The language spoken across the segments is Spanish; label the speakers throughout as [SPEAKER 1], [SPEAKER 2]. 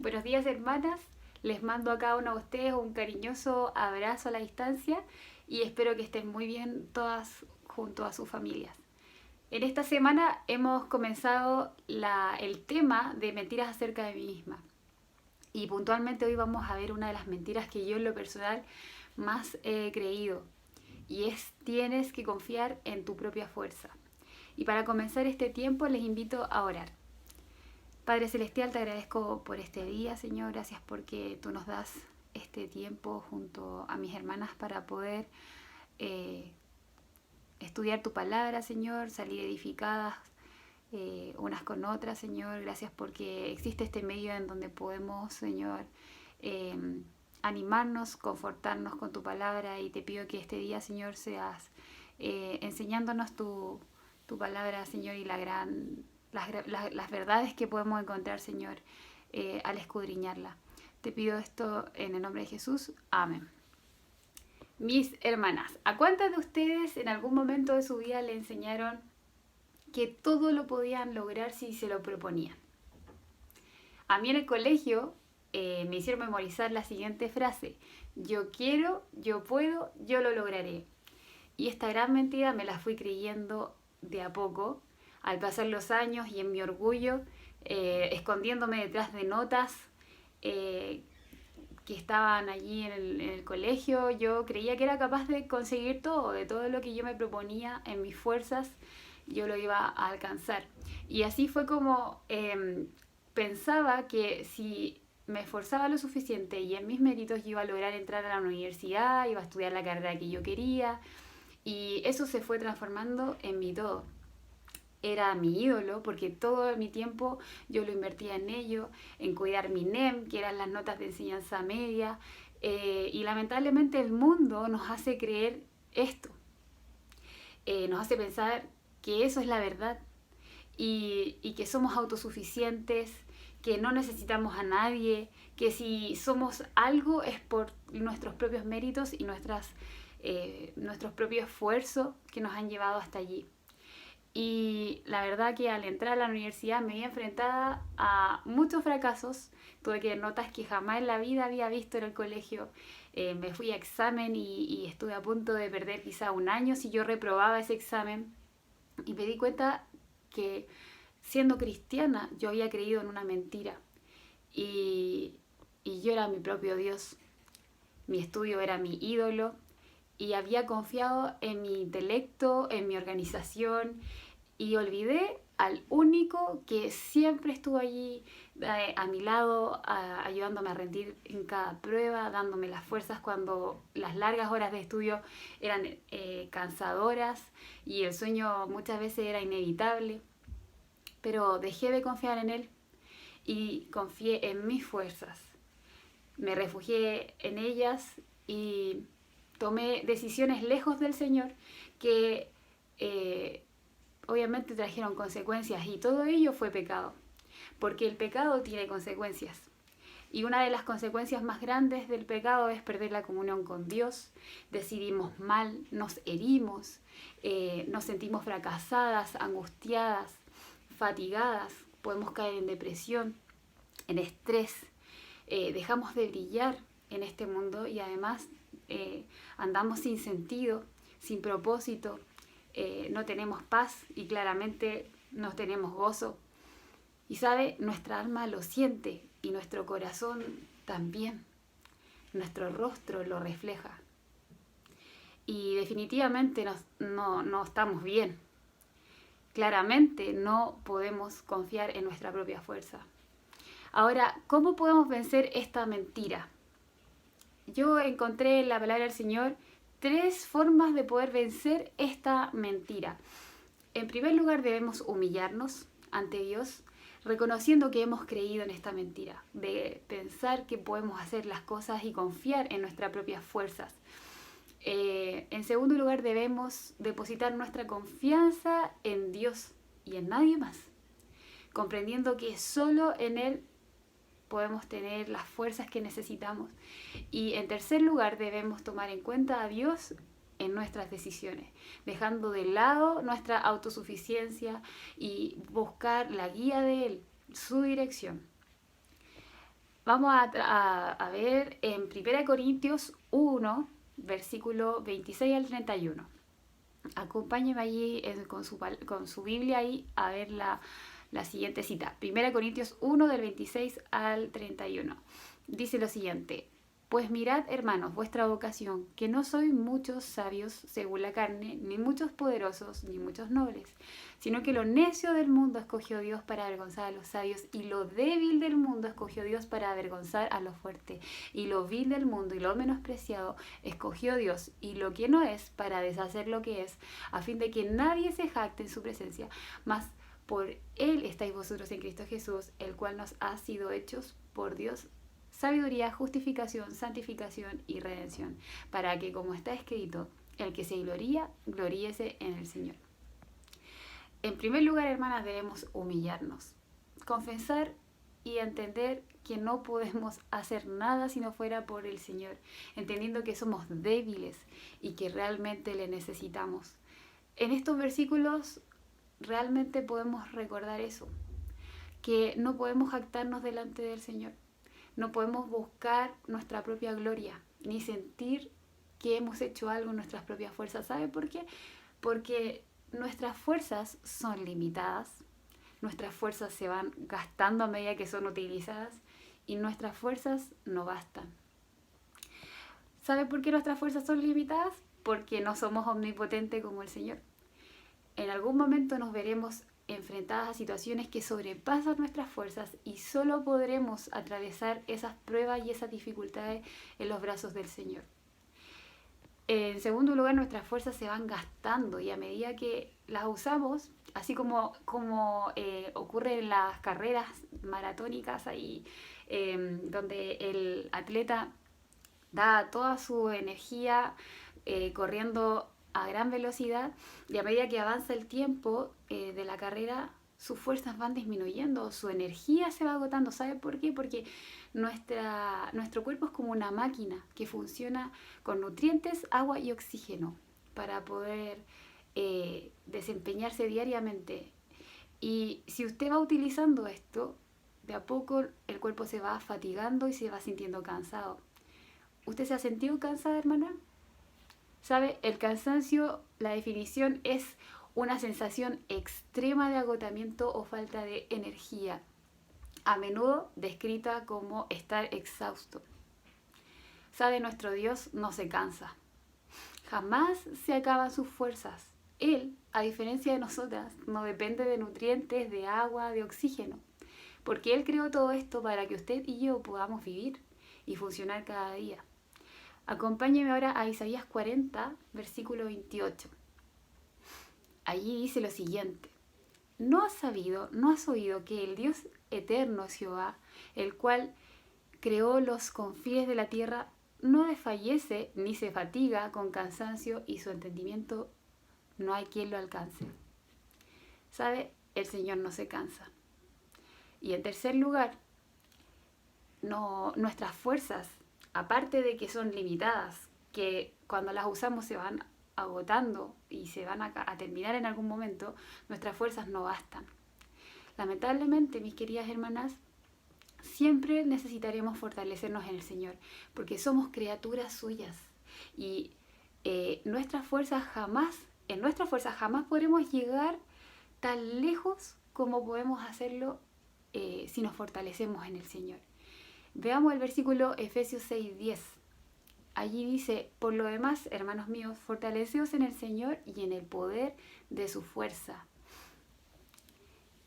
[SPEAKER 1] Buenos días, hermanas. Les mando a cada uno de ustedes un cariñoso abrazo a la distancia y espero que estén muy bien todas junto a sus familias. En esta semana hemos comenzado el tema de mentiras acerca de mí misma. Y puntualmente hoy vamos a ver una de las mentiras que yo en lo personal más he creído. Y es: tienes que confiar en tu propia fuerza. Y para comenzar este tiempo les invito a orar. Padre Celestial, te agradezco por este día, Señor. Gracias porque tú nos das este tiempo junto a mis hermanas para poder estudiar tu palabra, Señor, salir edificadas unas con otras, Señor. Gracias porque existe este medio en donde podemos, Señor, animarnos, confortarnos con tu palabra, y te pido que este día, Señor, seas enseñándonos tu palabra, Señor, y las verdades que podemos encontrar, Señor, al escudriñarla. Te pido esto en el nombre de Jesús. Amén. Mis hermanas, ¿a cuántas de ustedes en algún momento de su vida le enseñaron que todo lo podían lograr si se lo proponían? A mí en el colegio me hicieron memorizar la siguiente frase: yo quiero, yo puedo, yo lo lograré. Y esta gran mentira me la fui creyendo de a poco, al pasar los años, y en mi orgullo, escondiéndome detrás de notas que estaban allí en el colegio. Yo creía que era capaz de conseguir todo, de todo lo que yo me proponía en mis fuerzas, yo lo iba a alcanzar. Y así fue como pensaba que si me esforzaba lo suficiente y en mis méritos, yo iba a lograr entrar a la universidad, iba a estudiar la carrera que yo quería, y eso se fue transformando en mi todo. Era mi ídolo porque todo mi tiempo yo lo invertía en ello, en cuidar mi NEM, que eran las notas de enseñanza media, y lamentablemente el mundo nos hace creer esto, nos hace pensar que eso es la verdad, y que somos autosuficientes, que no necesitamos a nadie, que si somos algo es por nuestros propios méritos y nuestros propios esfuerzos que nos han llevado hasta allí. Y la verdad que al entrar a la universidad me vi enfrentada a muchos fracasos. Tuve que ver notas que jamás en la vida había visto en el colegio. Me fui a examen y estuve a punto de perder quizá un año si yo reprobaba ese examen. Y me di cuenta que, siendo cristiana, yo había creído en una mentira. Y yo era mi propio Dios. Mi estudio era mi ídolo. Y había confiado en mi intelecto, en mi organización, y olvidé al único que siempre estuvo allí a mi lado, ayudándome a rendir en cada prueba, dándome las fuerzas cuando las largas horas de estudio eran cansadoras y el sueño muchas veces era inevitable. Pero dejé de confiar en él y confié en mis fuerzas. Me refugié en ellas y tomé decisiones lejos del Señor que obviamente trajeron consecuencias, y todo ello fue pecado, porque el pecado tiene consecuencias. Y una de las consecuencias más grandes del pecado es perder la comunión con Dios. Decidimos mal, nos herimos, nos sentimos fracasadas, angustiadas, fatigadas, podemos caer en depresión, en estrés, dejamos de brillar en este mundo, y además andamos sin sentido, sin propósito, no tenemos paz y claramente no tenemos gozo. Y sabe, nuestra alma lo siente y nuestro corazón también. Nuestro rostro lo refleja. Y definitivamente no estamos bien. Claramente no podemos confiar en nuestra propia fuerza. Ahora, ¿cómo podemos vencer esta mentira? Yo encontré en la palabra del Señor 3 formas de poder vencer esta mentira. En primer lugar, debemos humillarnos ante Dios, reconociendo que hemos creído en esta mentira, de pensar que podemos hacer las cosas y confiar en nuestras propias fuerzas. En segundo lugar, debemos depositar nuestra confianza en Dios y en nadie más, comprendiendo que solo en Él podemos tener las fuerzas que necesitamos. Y en tercer lugar, debemos tomar en cuenta a Dios en nuestras decisiones, dejando de lado nuestra autosuficiencia y buscar la guía de Él, su dirección. Vamos a ver en 1 Corintios 1, versículo 26 al 31. Acompáñeme allí con su Biblia ahí a ver la siguiente cita. 1 Corintios 1 del 26 al 31. Dice lo siguiente: pues mirad, hermanos, vuestra vocación, que no sois muchos sabios según la carne, ni muchos poderosos, ni muchos nobles, sino que lo necio del mundo escogió Dios para avergonzar a los sabios, y lo débil del mundo escogió Dios para avergonzar a lo fuerte, y lo vil del mundo y lo menospreciado escogió Dios, y lo que no es, para deshacer lo que es, a fin de que nadie se jacte en su presencia. Mas por Él estáis vosotros en Cristo Jesús, el cual nos ha sido hechos por Dios sabiduría, justificación, santificación y redención, para que, como está escrito, el que se gloría, gloríese en el Señor. En primer lugar, hermanas, debemos humillarnos, confesar y entender que no podemos hacer nada si no fuera por el Señor, entendiendo que somos débiles y que realmente le necesitamos. En estos versículos realmente podemos recordar eso, que no podemos jactarnos delante del Señor. No podemos buscar nuestra propia gloria, ni sentir que hemos hecho algo en nuestras propias fuerzas. ¿Sabe por qué? Porque nuestras fuerzas son limitadas, nuestras fuerzas se van gastando a medida que son utilizadas y nuestras fuerzas no bastan. ¿Sabe por qué nuestras fuerzas son limitadas? Porque no somos omnipotentes como el Señor. En algún momento nos veremos enfrentadas a situaciones que sobrepasan nuestras fuerzas y solo podremos atravesar esas pruebas y esas dificultades en los brazos del Señor. En segundo lugar, nuestras fuerzas se van gastando y a medida que las usamos, así como ocurre en las carreras maratónicas ahí, donde el atleta da toda su energía corriendo a gran velocidad, y a medida que avanza el tiempo de la carrera, sus fuerzas van disminuyendo, su energía se va agotando. ¿Sabe por qué? Porque nuestro cuerpo es como una máquina que funciona con nutrientes, agua y oxígeno para poder desempeñarse diariamente. Y si usted va utilizando esto, de a poco el cuerpo se va fatigando y se va sintiendo cansado. ¿Usted se ha sentido cansada, hermana? ¿Sabe? El cansancio, la definición es una sensación extrema de agotamiento o falta de energía, a menudo descrita como estar exhausto. ¿Sabe? Nuestro Dios no se cansa, jamás se acaban sus fuerzas. Él, a diferencia de nosotras, no depende de nutrientes, de agua, de oxígeno, porque Él creó todo esto para que usted y yo podamos vivir y funcionar cada día. Acompáñeme ahora a Isaías 40, versículo 28. Allí dice lo siguiente: ¿no has sabido, no has oído que el Dios eterno es Jehová, el cual creó los confines de la tierra, no desfallece ni se fatiga con cansancio, y su entendimiento no hay quien lo alcance? ¿Sabe? El Señor no se cansa. Y en tercer lugar, nuestras fuerzas, aparte de que son limitadas, que cuando las usamos se van agotando y se van a terminar en algún momento, nuestras fuerzas no bastan. Lamentablemente, mis queridas hermanas, siempre necesitaremos fortalecernos en el Señor, porque somos criaturas suyas y en nuestras fuerzas jamás podremos llegar tan lejos como podemos hacerlo si nos fortalecemos en el Señor. Veamos el versículo Efesios 6:10. Allí dice: por lo demás, hermanos míos, fortaleceos en el Señor y en el poder de su fuerza.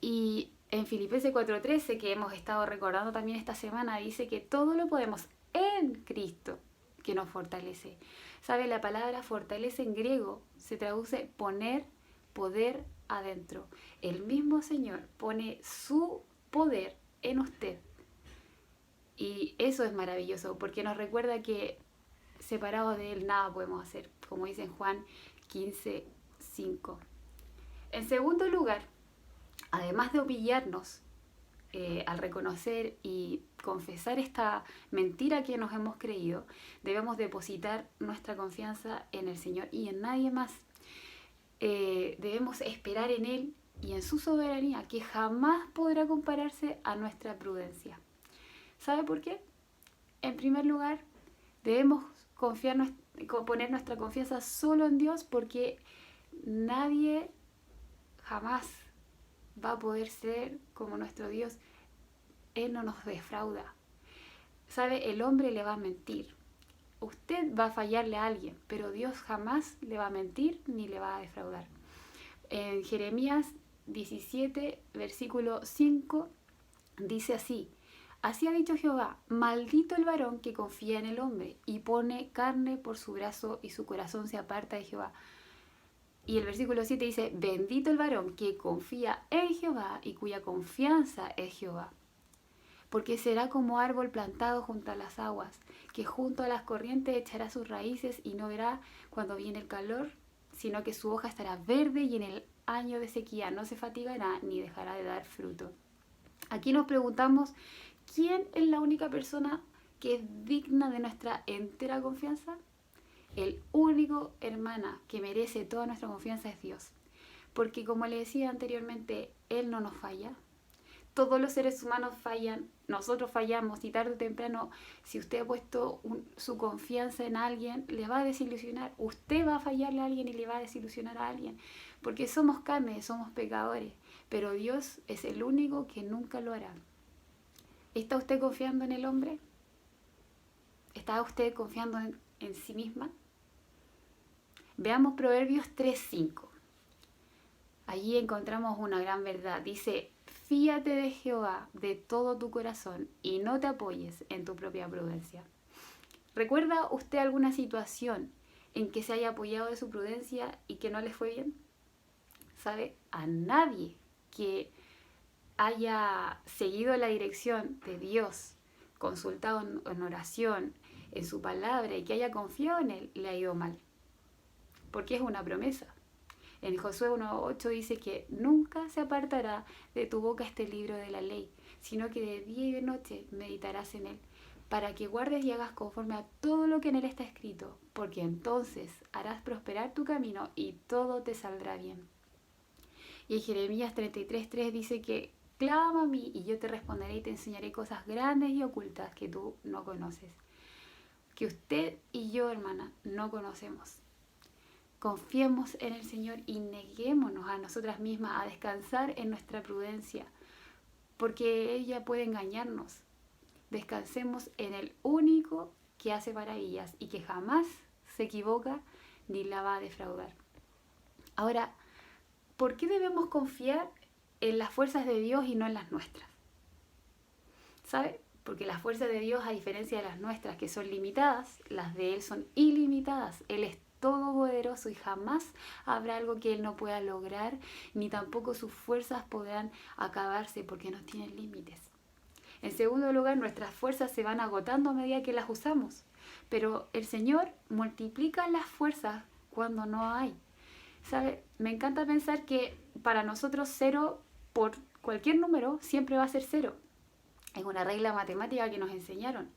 [SPEAKER 1] Y en Filipenses 4:13, que hemos estado recordando también esta semana, dice que todo lo podemos en Cristo, que nos fortalece. ¿Sabe? La palabra fortalece en griego se traduce poner poder adentro. El mismo Señor pone su poder en usted. Y eso es maravilloso, porque nos recuerda que separados de Él nada podemos hacer, como dice en Juan 15:5. En segundo lugar, además de humillarnos al reconocer y confesar esta mentira que nos hemos creído, debemos depositar nuestra confianza en el Señor y en nadie más. Debemos esperar en Él y en su soberanía, que jamás podrá compararse a nuestra prudencia. ¿Sabe por qué? En primer lugar, debemos poner nuestra confianza solo en Dios, porque nadie jamás va a poder ser como nuestro Dios. Él no nos defrauda. ¿Sabe? El hombre le va a mentir. Usted va a fallarle a alguien, pero Dios jamás le va a mentir ni le va a defraudar. En Jeremías 17, versículo 5, dice así: así ha dicho Jehová, maldito el varón que confía en el hombre y pone carne por su brazo y su corazón se aparta de Jehová. Y el versículo 7 dice: bendito el varón que confía en Jehová y cuya confianza es Jehová. Porque será como árbol plantado junto a las aguas, que junto a las corrientes echará sus raíces y no verá cuando viene el calor, sino que su hoja estará verde y en el año de sequía no se fatigará ni dejará de dar fruto. Aquí nos preguntamos, ¿quién es la única persona que es digna de nuestra entera confianza? El único, hermana, que merece toda nuestra confianza es Dios. Porque como le decía anteriormente, Él no nos falla. Todos los seres humanos fallan, nosotros fallamos y tarde o temprano, si usted ha puesto su confianza en alguien, le va a desilusionar. Usted va a fallarle a alguien y le va a desilusionar a alguien, porque somos carne, somos pecadores, pero Dios es el único que nunca lo hará. ¿Está usted confiando en el hombre? ¿Está usted confiando en sí misma? Veamos Proverbios 3:5. Allí encontramos una gran verdad. Dice: fíate de Jehová de todo tu corazón y no te apoyes en tu propia prudencia. ¿Recuerda usted alguna situación en que se haya apoyado de su prudencia y que no le fue bien? ¿Sabe? A nadie que haya seguido la dirección de Dios, consultado en oración, en su palabra y que haya confiado en Él, le ha ido mal. Porque es una promesa. En Josué 1:8 dice que nunca se apartará de tu boca este libro de la ley, sino que de día y de noche meditarás en él, para que guardes y hagas conforme a todo lo que en él está escrito, porque entonces harás prosperar tu camino y todo te saldrá bien. Y en Jeremías 33:3 dice que clama a mí y yo te responderé y te enseñaré cosas grandes y ocultas que tú no conoces, que usted y yo, hermana, no conocemos. Confiemos en el Señor y neguémonos a nosotras mismas a descansar en nuestra prudencia, porque ella puede engañarnos. Descansemos en el único que hace maravillas y que jamás se equivoca ni la va a defraudar. Ahora, ¿por qué debemos confiar en las fuerzas de Dios y no en las nuestras? ¿Sabe? Porque las fuerzas de Dios, a diferencia de las nuestras, que son limitadas, las de Él son ilimitadas. Él es todopoderoso y jamás habrá algo que Él no pueda lograr, ni tampoco sus fuerzas podrán acabarse porque no tienen límites. En segundo lugar, nuestras fuerzas se van agotando a medida que las usamos, pero el Señor multiplica las fuerzas cuando no hay. ¿Sabe? Me encanta pensar que para nosotros 0 por cualquier número siempre va a ser 0. Es una regla matemática que nos enseñaron.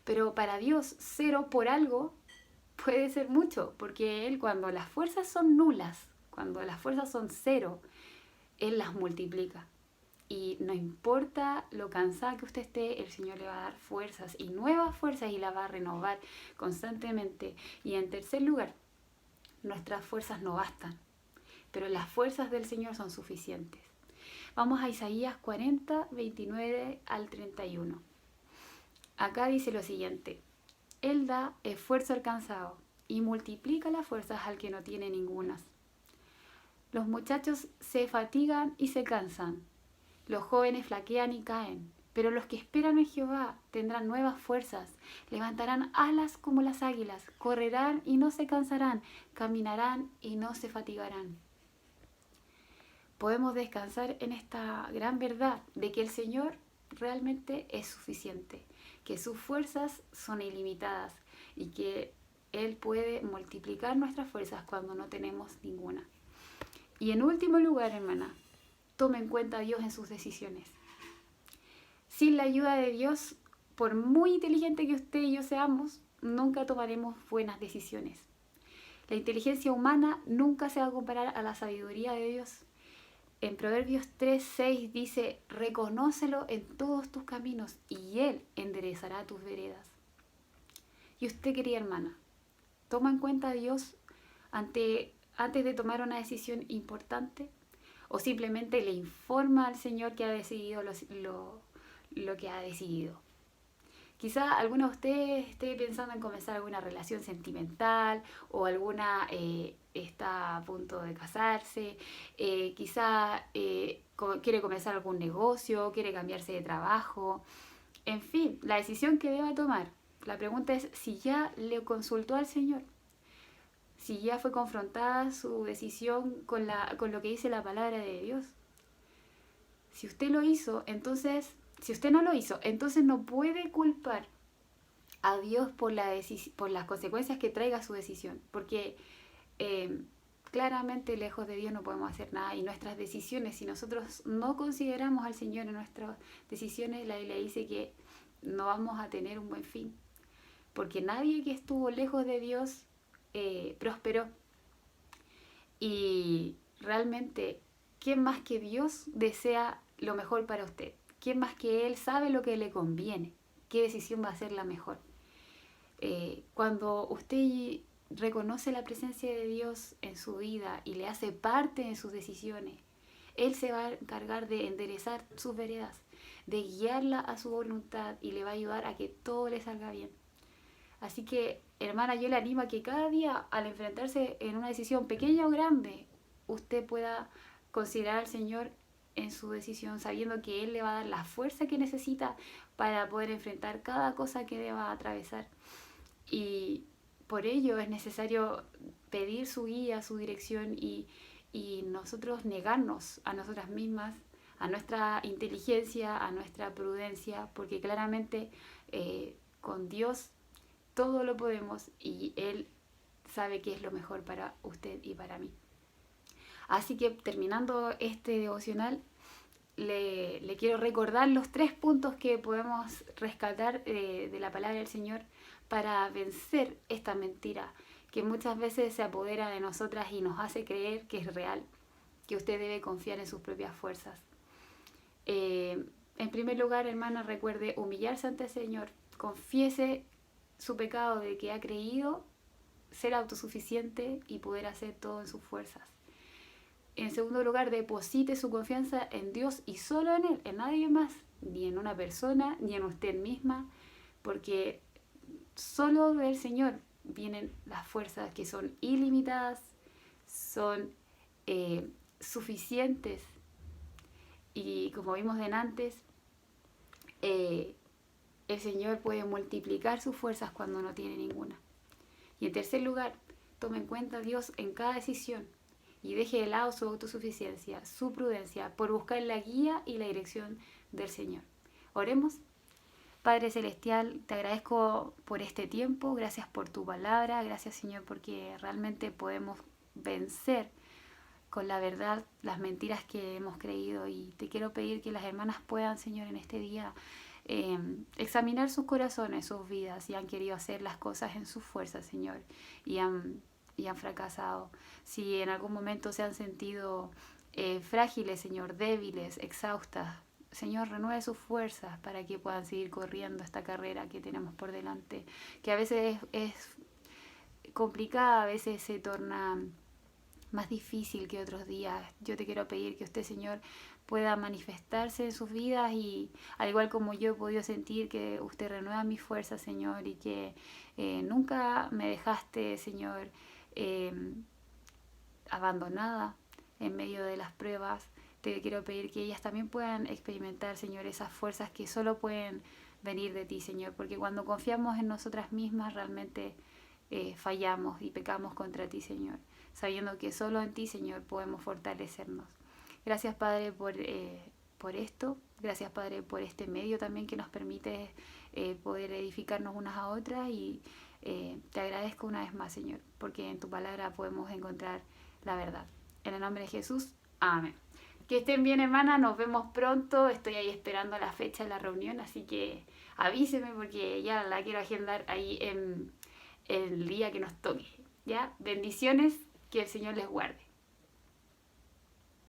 [SPEAKER 1] Pero para Dios 0 por algo puede ser mucho, porque Él, cuando las fuerzas son nulas, cuando las fuerzas son 0, Él las multiplica. Y no importa lo cansada que usted esté, el Señor le va a dar fuerzas y nuevas fuerzas y las va a renovar constantemente. Y en tercer lugar, nuestras fuerzas no bastan, pero las fuerzas del Señor son suficientes. Vamos a Isaías 40, 29 al 31. Acá dice lo siguiente: Él da esfuerzo al cansado y multiplica las fuerzas al que no tiene ningunas. Los muchachos se fatigan y se cansan, los jóvenes flaquean y caen, pero los que esperan en Jehová tendrán nuevas fuerzas, levantarán alas como las águilas, correrán y no se cansarán, caminarán y no se fatigarán. Podemos descansar en esta gran verdad de que el Señor realmente es suficiente, que sus fuerzas son ilimitadas y que Él puede multiplicar nuestras fuerzas cuando no tenemos ninguna. Y en último lugar, hermana, tome en cuenta a Dios en sus decisiones. Sin la ayuda de Dios, por muy inteligente que usted y yo seamos, nunca tomaremos buenas decisiones. La inteligencia humana nunca se va a comparar a la sabiduría de Dios. En Proverbios 3:6 dice, reconócelo en todos tus caminos y Él enderezará tus veredas. Y usted, querida hermana, toma en cuenta a Dios antes de tomar una decisión importante, o simplemente le informa al Señor que ha decidido lo que ha decidido. Quizá alguno de ustedes esté pensando en comenzar alguna relación sentimental o alguna está a punto de casarse, quizá quiere comenzar algún negocio, quiere cambiarse de trabajo, en fin, la decisión que deba tomar. La pregunta es si ya le consultó al Señor, si ya fue confrontada su decisión con lo que dice la palabra de Dios. Si usted lo hizo, entonces, si usted no lo hizo, entonces no puede culpar a Dios por las consecuencias que traiga su decisión, porque claramente lejos de Dios no podemos hacer nada, y nuestras decisiones, si nosotros no consideramos al Señor en nuestras decisiones, la Biblia dice que no vamos a tener un buen fin, porque nadie que estuvo lejos de Dios prosperó. Y realmente, ¿quién más que Dios desea lo mejor para usted? ¿Quién más que Él sabe lo que le conviene? ¿Qué decisión va a ser la mejor? Cuando usted reconoce la presencia de Dios en su vida y le hace parte de sus decisiones, Él se va a encargar de enderezar sus veredas, de guiarla a su voluntad y le va a ayudar a que todo le salga bien. Así que, hermana, yo le animo a que cada día, al enfrentarse en una decisión pequeña o grande, usted pueda considerar al Señor en su decisión, sabiendo que Él le va a dar la fuerza que necesita para poder enfrentar cada cosa que deba atravesar. Y por ello es necesario pedir su guía, su dirección y nosotros negarnos a nosotras mismas, a nuestra inteligencia, a nuestra prudencia, porque claramente con Dios todo lo podemos y Él sabe qué es lo mejor para usted y para mí. Así que terminando este devocional, le quiero recordar los 3 puntos que podemos rescatar de la palabra del Señor para vencer esta mentira que muchas veces se apodera de nosotras y nos hace creer que es real, que usted debe confiar en sus propias fuerzas. En primer lugar, hermana, recuerde humillarse ante el Señor, confiese su pecado de que ha creído ser autosuficiente y poder hacer todo en sus fuerzas. En segundo lugar, deposite su confianza en Dios y solo en Él, en nadie más, ni en una persona, ni en usted misma, porque solo del Señor vienen las fuerzas que son ilimitadas, son suficientes, y como vimos antes, el Señor puede multiplicar sus fuerzas cuando no tiene ninguna. Y en tercer lugar, tome en cuenta a Dios en cada decisión y deje de lado su autosuficiencia, su prudencia, por buscar la guía y la dirección del Señor. Oremos. Padre Celestial, te agradezco por este tiempo, gracias por tu palabra, gracias Señor porque realmente podemos vencer con la verdad las mentiras que hemos creído, y te quiero pedir que las hermanas puedan, Señor, en este día examinar sus corazones, sus vidas, y han querido hacer las cosas en sus fuerzas, Señor, y han fracasado. Si en algún momento se han sentido frágiles, Señor, débiles, exhaustas, Señor, renueve sus fuerzas para que puedan seguir corriendo esta carrera que tenemos por delante, que a veces es complicada, a veces se torna más difícil que otros días. Yo te quiero pedir que usted, Señor, pueda manifestarse en sus vidas, y al igual como yo he podido sentir que usted renueva mis fuerzas, Señor, y que nunca me dejaste, Señor, abandonada en medio de las pruebas. Te quiero pedir que ellas también puedan experimentar, Señor, esas fuerzas que solo pueden venir de ti, Señor, porque cuando confiamos en nosotras mismas realmente fallamos y pecamos contra ti, Señor, sabiendo que solo en ti, Señor, podemos fortalecernos. Gracias, Padre, por esto. Gracias, Padre, por este medio también que nos permite poder edificarnos unas a otras, y te agradezco una vez más, Señor, porque en tu palabra podemos encontrar la verdad. En el nombre de Jesús, amén. Que estén bien, hermana, nos vemos pronto. Estoy ahí esperando la fecha de la reunión, así que avíseme porque ya la quiero agendar ahí en el día que nos toque. ¿Ya? Bendiciones, que el Señor les guarde.